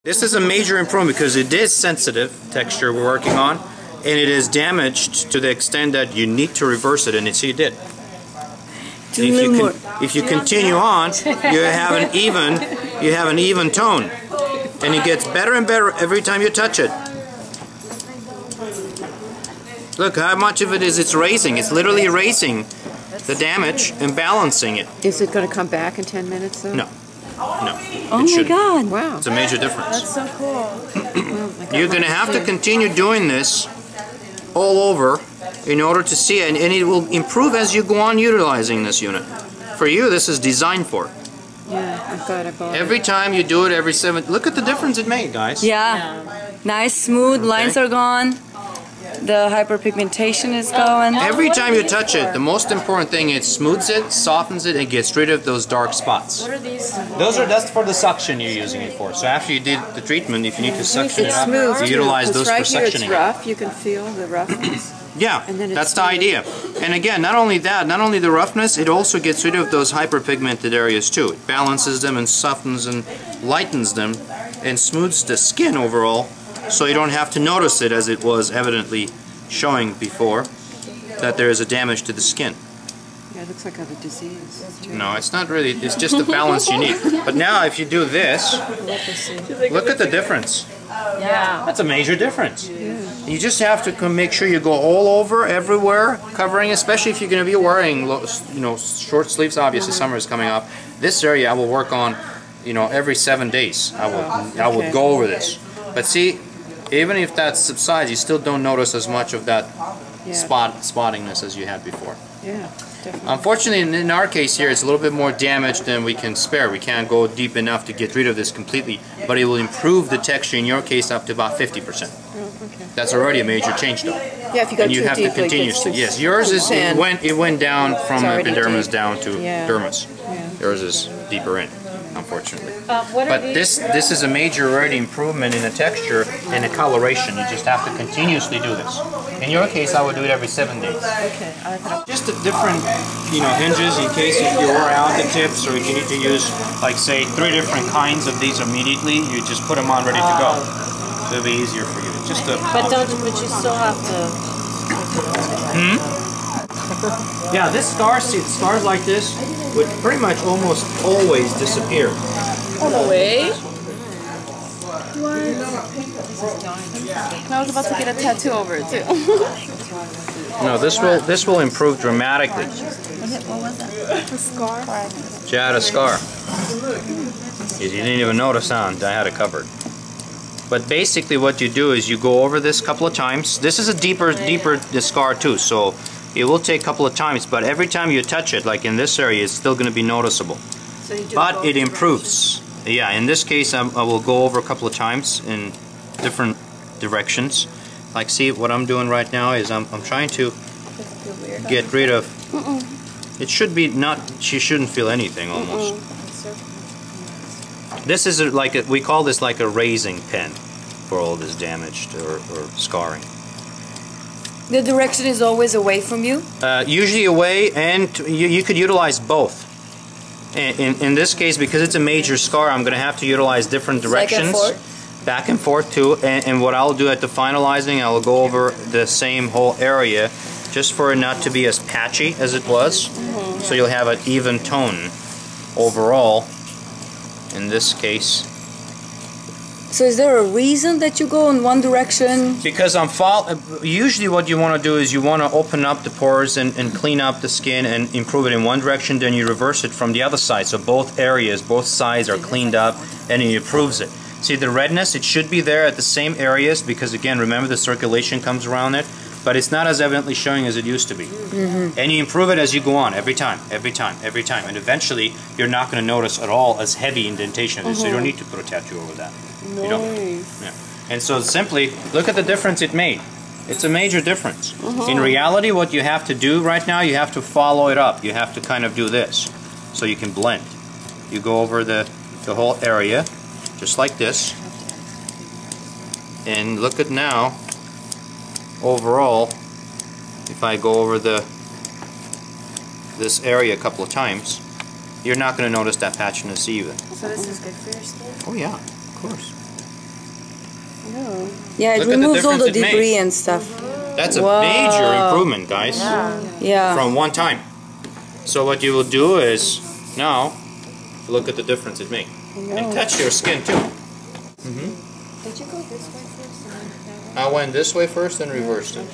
This is a major improvement because it is sensitive texture we're working on, and it is damaged to the extent that you need to reverse it, and it's you did. If you continue on, you have an even tone, and it gets better and better every time you touch it. Look how much of it is it's erasing. It's literally erasing the damage and balancing it. Is it going to come back in 10 minutes though? No. No. Oh my God! Wow. It's a major difference. That's so cool. You're going to have to continue doing this all over in order to see it, and it will improve as you go on utilizing this unit. For you, this is designed for. Yeah, I'm glad I bought Every time you do it, every 7... Look at the difference it made, guys. Yeah. Nice, smooth, lines are gone. The hyperpigmentation is going. Every time you touch it, the most important thing is smooths it, softens it, and gets rid of those dark spots. What are these? That's for the suction you're using it for. So after you did the treatment, if you need to suction it up, smooth, you utilize those right for here suctioning. It's rough. You can feel the roughness. Yeah, and then it's that's the idea. And again, not only that, not only the roughness, it also gets rid of those hyperpigmented areas too. It balances them and softens and lightens them and smooths the skin overall, so you don't have to notice it, as it was evidently showing before, that there is a damage to the skin. Yeah, it looks like I have a disease. No, it's not really. It's just the balance you need. But now if you do this, look at the difference. Yeah. That's a major difference. Yeah. You just have to make sure you go all over, everywhere, covering, especially if you're going to be wearing, short sleeves. Obviously, summer is coming up. This area I will work on, every 7 days. I will go over this. But see, even if that subsides, you still don't notice as much of that spottingness as you had before. Yeah, definitely. Unfortunately, in our case here, it's a little bit more damage than we can spare. We can't go deep enough to get rid of this completely, but it will improve the texture in your case up to about 50%. Oh, okay. That's already a major change, though. Yeah, if you go and you too have deep, to continuously. Yes, yours is it went down from epidermis down to dermis. Yeah. Yours is deeper in, unfortunately. What But this is a major already improvement in the texture and the coloration. You just have to continuously do this. In your case, I would do it every 7 days. Okay. Just the different, hinges in case if you wore out the tips, or if you need to use, like, say, 3 different kinds of these immediately, you just put them on ready to go. So it'll be easier for you. Just a. But you still have to. Yeah, scars like this would pretty much almost always disappear. No way. What? I was about to get a tattoo over it too. No, this will improve dramatically. What was that? A scar? She had a scar. You didn't even notice, I had it covered. But basically what you do is you go over this a couple of times. This is a deeper scar too, so it will take a couple of times, but every time you touch it, like in this area, it's still going to be noticeable. So you do but it improves. Yeah, in this case I will go over a couple of times in different directions. Like, see, what I'm doing right now is I'm trying to get rid of... It should be not... She shouldn't feel anything almost. This is we call this like a raising pen for all this damage or scarring. The direction is always away from you? Usually away, and you could utilize both. In this case, because it's a major scar, I'm going to have to utilize different directions. Back and forth too. And what I'll do at the finalizing, I'll go over the same whole area just for it not to be as patchy as it was. So you'll have an even tone overall in this case. So is there a reason that you go in one direction? Because usually what you want to do is you want to open up the pores and clean up the skin and improve it in one direction, then you reverse it from the other side. So both areas, both sides are cleaned up and it improves it. See the redness, it should be there at the same areas because, again, remember the circulation comes around it, but it's not as evidently showing as it used to be. And you improve it as you go on, every time, and eventually you're not going to notice at all as heavy indentation of this, so you don't need to put a tattoo over that. You don't. Yeah. And so simply, look at the difference it made. It's a major difference. In reality, what you have to do right now, you have to follow it up. You have to kind of do this, so you can blend. You go over the whole area, just like this, and look at now, overall, if I go over this area a couple of times, you're not going to notice that patchiness either. So this is good for your skin? Oh yeah, of course. No. Yeah, it Look at the removes all the difference it debris made. and stuff. That's a Wow. major improvement, guys, Yeah. from one time. So what you will do is, now, look at the difference it made. And touch your skin too. Did you go this way first and then that way? I went this way first and reversed it.